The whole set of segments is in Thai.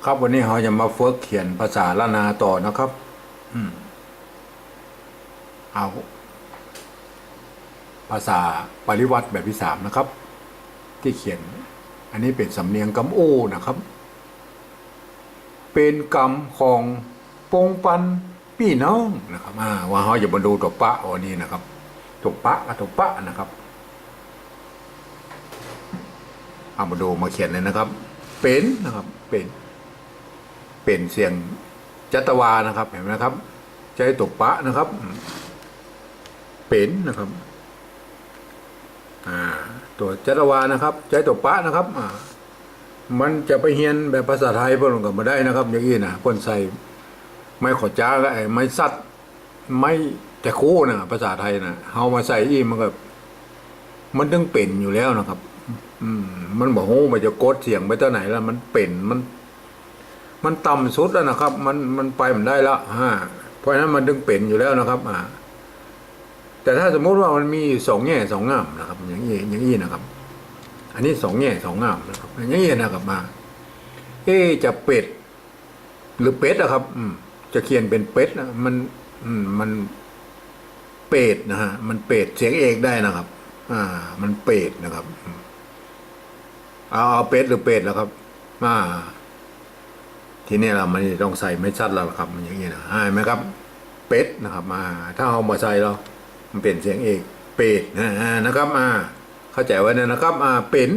ครับวันนี้เราจะมาฝึกเขียนภาษาละนาต่อนะครับอืมเอาภาษาปริวัติแบบที่สามนะครับที่เขียนอันนี้เป็นสำเนียงกำโอ้นะครับเป็นกำของปงปันพี่น้องนะครับว่าเราจะมาดูตัวปะวันนี้นะครับตัวปะกับตัวปะนะครับเอามาดูมาเขียนเลยนะครับเป็นนะครับเป็นเสียงจัตวานะครับเห็นไหมครับใช้ตัวปะนะครับเป็นนะครับตัวจัตวานะครับใช้ตัวปะนะครับมันจะไปเฮียนแบบภาษาไทยเพิ่นก็มาได้นะครับอย่างนี้นะเพิ่นใส่ไม้ขอจ้าก็ไอ้ไม้ซัดไม้แต่คู่นะภาษาไทยนะเฮามาใส่อีมันก็มันต้องเป็นอยู่แล้วนะครับมันบอกโอ้มันจะกดเสียงไปเท่าไหนแล้วมันเป็นมันต่ำสุดแล้วนะครับมันไปมันได้แล้วเพราะฉะนั้นมันต้องเป็นอยู่แล้วนะครับแต่ถ้าสมมติว่ามันมีสองแง่สองงามนะครับอย่างนี้นะครับอันนี้สองแง่สองงามนะครับอย่างนี้นะครับจะเป็ดหรือเป็ดนะครับจะเขียนเป็นเป็ดนะมันเป็ดนะฮะมันเป็ดเสียงเอกได้นะครับมันเป็ดนะครับเอาเป็ดหรือเป็ดแล้วครับทีนี้เรามันต้องใส่ไม่ชัดแล้วครับมันอย่างนี้นะเห็นไหมครับเป็ดนะครับถ้าเอามาใส่เรามันเป็นเสียงเอกเป็ดนะครับเข้าใจไว้นะครับเป็น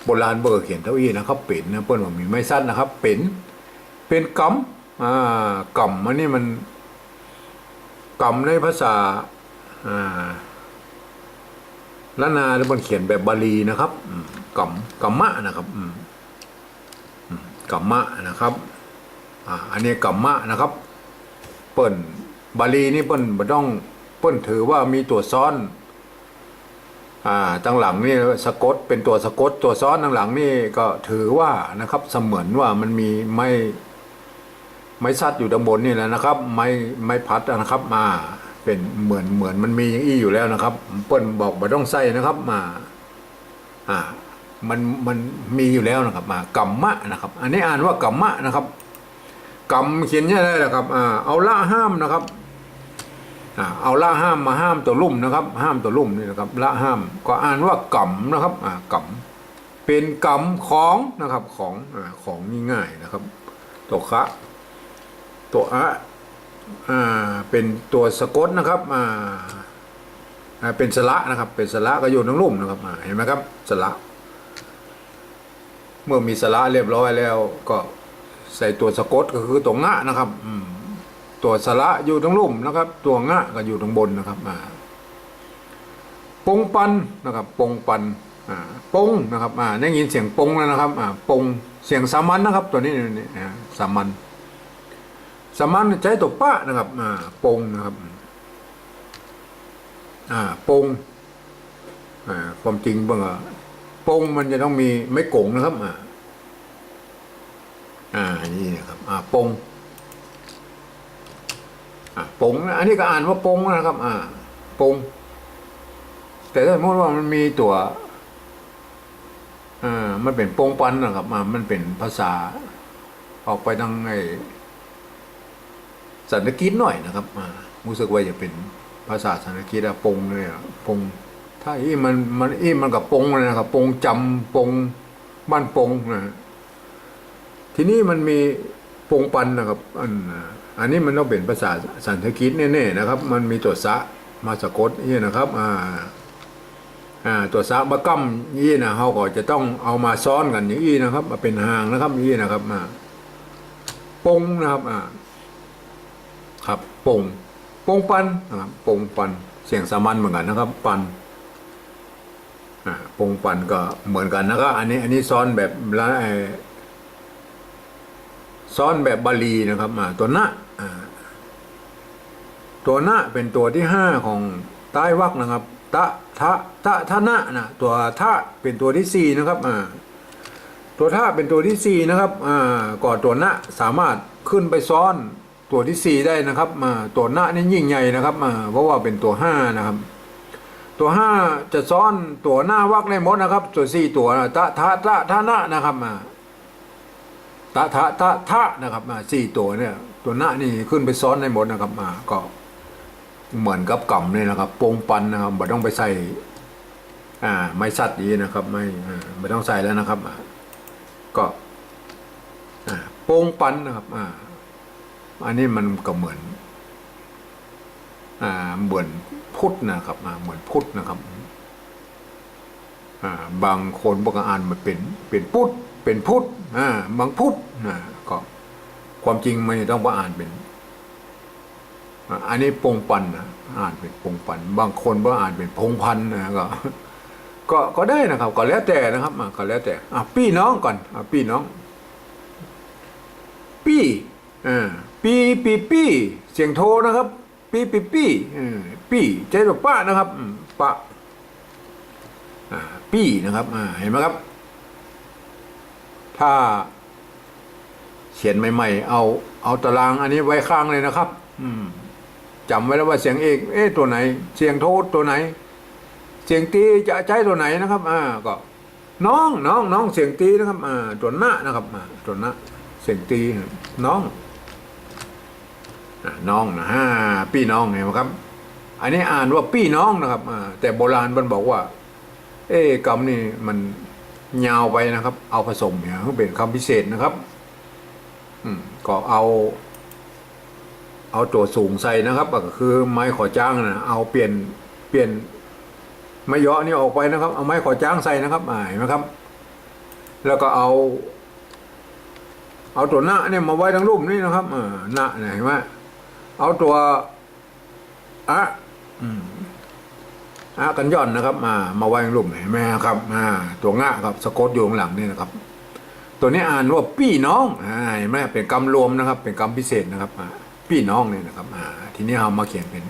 โบราณเบอร์เขียนเท่าอี้นะครับเป็นนะเปิ้ลว่ามีไม่สั้นนะครับเป็นกำกำอันนี้มันกำในภาษาล้านนาแล้วมันเขียนแบบบาลีนะครับกำมะนะครับกำมะนะครับอันนี้กำมะนะครับเปิ้ลบาลีนี่เปิ้ลบ่ต้องเปิ้ลถือว่ามีตัวซ้อนตั้งหลังนี่สะกดเป็นตัวสะกดตัวซ้อนตั้งหลังนี่ก็ถือว่านะครับเสมือนว่ามันมีไม้ซัดอยู่ด้านบนนี่แหละนะครับไม้พัดนะครับเป็นเหมือนมันมีอย่างอี้อยู่แล้วนะครับเปิ้ลบอกบ่ต้องใส่นะครับมันมีอยู่แล้วนะครับกัมมะนะครับอันนี้อ่านว่ากัมมะนะครับกัมเขียนยังไงนะครับเอาละห้ามนะครับเอาละห้ามมาห้ามตัวลุ่มนะครับห้ามตัวลุ่มนี่นะครับละห้ามก็อ่านว่ากัมนะครับกัมเป็นกัมของนะครับของง่ายๆนะครับตัวคะตัวเป็นตัวสะกดนะครับเป็นสระนะครับเป็นสระก็อยู่ทั้งลุ่มนะครับเห็นไหมครับสระเมื่อมีสระเรียบร้อยแล้วก็ใส่ตัวสะกดก็คือตัวงะนะครับตัวสระอยู่ทั้งลุ่มนะครับตัวงะก็อยู่ตรงบนนะครับปงปันนะครับปงปันปงนะครับได้ยินเสียงปงแล้วนะครับปงเสียงสามัญนะครับตัวนี้สามัญใช้ตัวปะนะครับปงนะครับปงความจริงบ้างปงมันจะต้องมีไม่โกงนะครับนี่นะครับปงปงอันนี้ก็อ่านว่าปงนะครับปงแต่ถ้าสมมติว่ามันมีตัวมันเป็นปงปันนะครับมันเป็นภาษาออกไปทางไอ้สันสกฤตหน่อยนะครับรู้สึกว่าจะเป็นภาษาสันสกฤตปงเลยปงถ้ามันกับปงเลยนะครับปงจำปงบ้านปงนะทีนี้มันมีปงปันนะครับอันนี้มันต้องเป็นภาษาสันสกฤตแน่ๆนะครับมันมีตัวสะมาสะกดนี่นะครับตัวสะบะกัมนี่นะเขาก็จะต้องเอามาซ้อนกันอย่างนี้นะครับมาเป็นหางนะครับนี่นะครับปงนะครับครับปงปันนะครับปงปันเสียงสามัญเหมือนกันนะครับปันปงปันก็เหมือนกันนะครับอันนี้ซ้อนแบบซ้อนแบบบาลีนะครับตัวนะเป็นตัวที่5ของใต้วรรคนะครับทะนะตัวทะเป็นตัวที่4นะครับตัวทะเป็นตัวที่4นะครับก่อนตัวนะสามารถขึ้นไปซ้อนตัวที่4ได้นะครับตัวนะนี่ยิ่งใหญ่นะครับเพราะว่าเป็นตัว5นะครับตัว5จะซ้อนตัวหน้าวรรคได้หมดนะครับตัว4ตัวทะนะนะครับ ตะทะตะทะนะครับสี่ตัวเนี่ยตัวหน้านี่ขึ้นไปซ้อนในหมดนะครับก็เหมือนกับกำเนี่ยนะครับโปงปันนะครับไม่ต้องไปใส่ไม้สัตว์ดีนะครับไม่ต้องใส่แล้วนะครับก็โปงปันนะครับอันนี้มันก็เหมือนเหมือนพุทธนะครับเหมือนพุทธนะครับบางคนบอกอ่านมันเป็นพุทธเป็นพุทธบางพุทธก็ความจริงมันต้องว่าอ่านเป็นอันนี้ปงปันนะอ่านเป็นปงปันบางคนว่าอ่านเป็นพงพันนะก็ได้นะครับ ก็แล้วแต่นะครับก็แล้วแต่พี่น้องก่อนพี่น้องปี้ปี้เสียงโทนะครับปี้ใจตัวป้านะครับปะปี้นะครับเห็นไหมครับถ้าเขียนใหม่ๆเอาตารางอันนี้ไว้ข้างเลยนะครับจำไว้แล้วว่าเสียงเอกตัวไหนเสียงโทตัวไหนเสียงตีจะใช้ตัวไหนนะครับก็น้องเสียงตีนะครับตัวหน้านะครับตัวหน้าเสียงตีน้องนะพี่น้องเห็นไหมครับอันนี้อ่านว่าพี่น้องนะครับแต่โบราณมันบอกว่ากรรมนี่มันยาวไปนะครับเอาผสมเนี่ยเป็นคำพิเศษนะครับก็เอาตัวสูงใส่นะครับก็คือไม้ขอจ้างนะเอาเปลี่ยนไม้เยาะนี่ออกไปนะครับเอาไม้ขอจ้างใส่นะครับเห็นไหมครับแล้วก็เอาตัวหน้าเนี่ยมาไว้ทั้งรูปนี่นะครับหน้าเห็นไหมเอาตัวกันย่อนนะครับมาไว้ทั้งรูปเห็นไหมครับตัวง่าครับสะกดอยู่ข้างหลังนี่นะครับตัวนี้อ่านว่าพี่น้องเห็นไหมเป็นกรรมรวมนะครับเป็นกรรมพิเศษนะครับพี่น้องเนี่ยนะครับทีนี้เรามาเขียนเป็น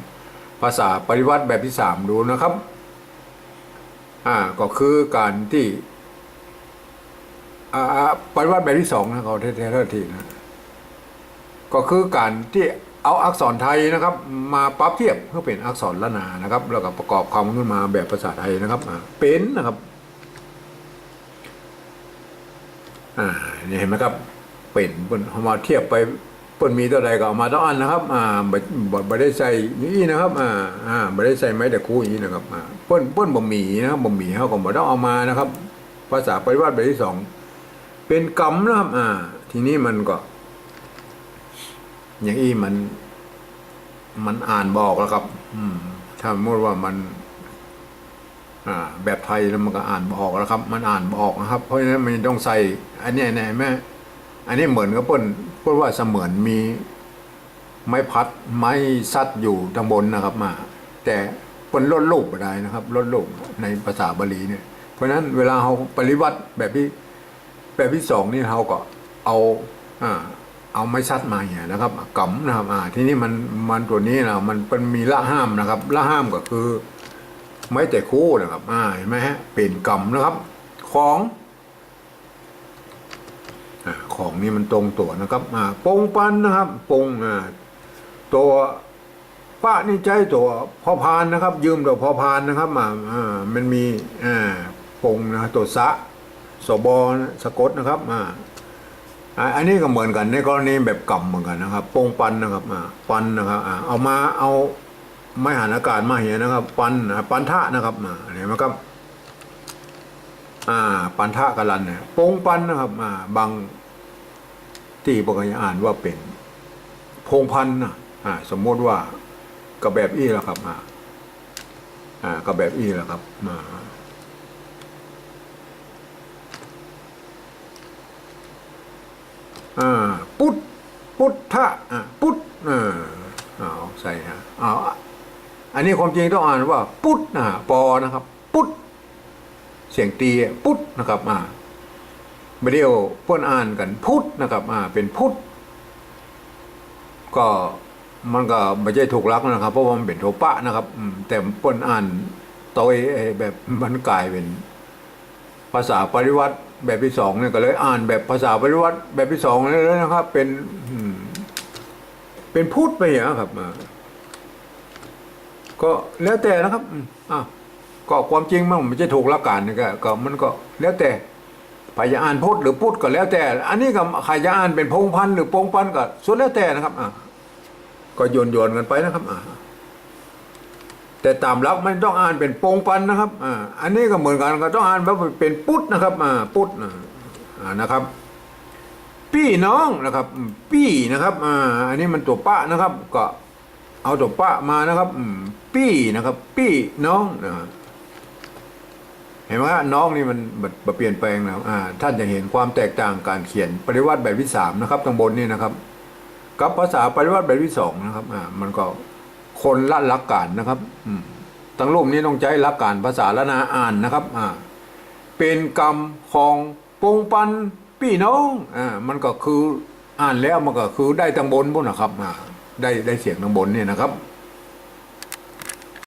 ภาษาปริวัติแบบที่3ดูนะครับก็คือการที่ปริวัติแบบที่2นะเขาเท่ๆทีนะก็คือการที่เอาอักษรไทยนะครับมาปรับเทียบเพื่อเป็นอักษรละนานะครับแล้วก็ประกอบคำขึ้นมาแบบภาษาไทยนะครับเป็นนะครับนี่เห็นไหมครับเป็นเปิ้นเอามาเทียบไปเปิ้นมีตัวใดก็เอามาต้องอันนะครับบ่ได้ใส่นี่นะครับบ่ได้ใส่ไม้แต่คู่อย่างนี้นะครับเปิ้นบ่มีนะครับบ่มีเฮาก็บ่ต้องเอามานะครับภาษาปริวัติแบบที่2เป็นกรรมนะครับทีนี้มันก็อย่างนี้มันอ่านบอกแล้วครับถ้าสมมติว่ามันแบบไทยแล้วมันก็อ่านบอกแล้วครับมันอ่านบอกนะครับเพราะฉะนั้นมันต้องใส่อันนี้แม่อันนี้เหมือนกับเปิ้นว่าเสมือนมีไม้พัดไม้ซัดอยู่ทางบนนะครับแต่เปิ้นลดรูปได้นะครับลดรูปในภาษาบาลีเนี่ยเพราะฉะนั้นเวลาเราปริวัติแบบที่2นี่เราก็เอาไม้ซัดมาเนี่ยนะครับกำนะครับทีนี้มันตัวนี้นะมันเป็นมีละห้ามนะครับละห้ามก็คือไม้แต่คู่นะครับเห็นไหมฮะเป็นกำนะครับของนี่มันตรงตัวนะครับปงปันนะครับปงตัวป้านี่ใจตัวพอพานนะครับยืมตัวพอพานนะครับมันมีปงนะตัวสะสบสะกดนะครับอันนี้ก็เหมือนกันในกรณีแบบกำเหมือนกันนะครับปงปันนะครับปันนะครับเอาไม้หันอากาศมาเห็นนะครับปันทะนะครับเห็นไหมครับปันทะกะลันเนี่ยปงปันนะครับบางที่ปกติอ่านว่าเป็นพงพันนะสมมติว่ากับแบบอี้แล้วครับกับแบบอี้แล้วครับพุทธะพุทธใส่อันนี้ความจริงต้องอ่านว่าพุทธปอนะครับพุทธเสียงตีพุทธนะครับไม่ได้เพื่อนอ่านกันพุทธนะครับเป็นพุทธก็มันก็ไม่ใช่ถูกลักนะครับเพราะว่ามันเป็นโทปะนะครับแต่เพื่อนอ่านตัวแบบมันกลายเป็นภาษาปริวัติแบบที่2เนี่ยก็เลยอ่านแบบภาษาปริวัติแบบที่2เลยนะครับเป็นพุทธไปอย่างนี้ครับก็แล้วแต่นะครับก็ความจริงมันไม่ใช่ถูกหลักการนี่ก็มันก็แล้วแต่ ใครจะอ่านพุทธหรือพุทธก็แล้วแต่ อันนี้ก็ใครจะอ่านเป็นพงพันธ์หรือปงพันธ์ก็ส่วนแล้วแต่นะครับก็โยนกันไปนะครับแต่ตามหลักมันต้องอ่านเป็นปงปันนะครับอันนี้ก็เหมือนกันก็ต้องอ่านว่าเป็นพุทธนะครับพุทธนะครับพี่น้องนะครับปี้นะครับอันนี้มันตัวปะนะครับก็เอาตัวปะมานะครับปี้นะครับปี้น้องเห็นไหมน้องนี่มันเปลี่ยนแปลงนะครับท่านจะเห็นความแตกต่างการเขียนปริวัติแบบที่3นะครับตรงบนนี่นะครับกับภาษาปริวัติแบบที่2นะครับมันก็คนละหลักการนะครับทั้งรูปนี้ต้องใช้หลักการภาษาละนาอ่านนะครับเป็นกรรมของปงปันพี่น้องมันก็คืออ่านแล้วมันก็คือได้ตังบนพวกนะครับได้เสียงตังบนเนี่ยนะครับ